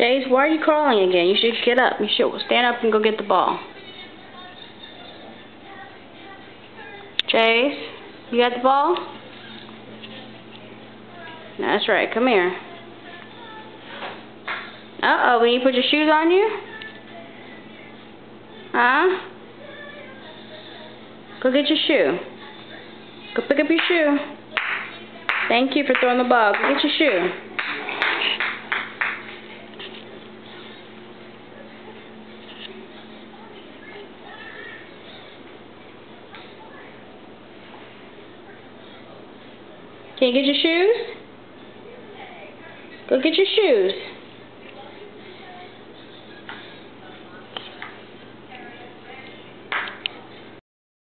Chase, why are you crawling again? You should get up. You should stand up and go get the ball. Chase, you got the ball? That's right. Come here. Uh-oh, will you put your shoes on you? Huh? Go get your shoe. Go pick up your shoe. Thank you for throwing the ball. Go get your shoe. Can you get your shoes? Go get your shoes.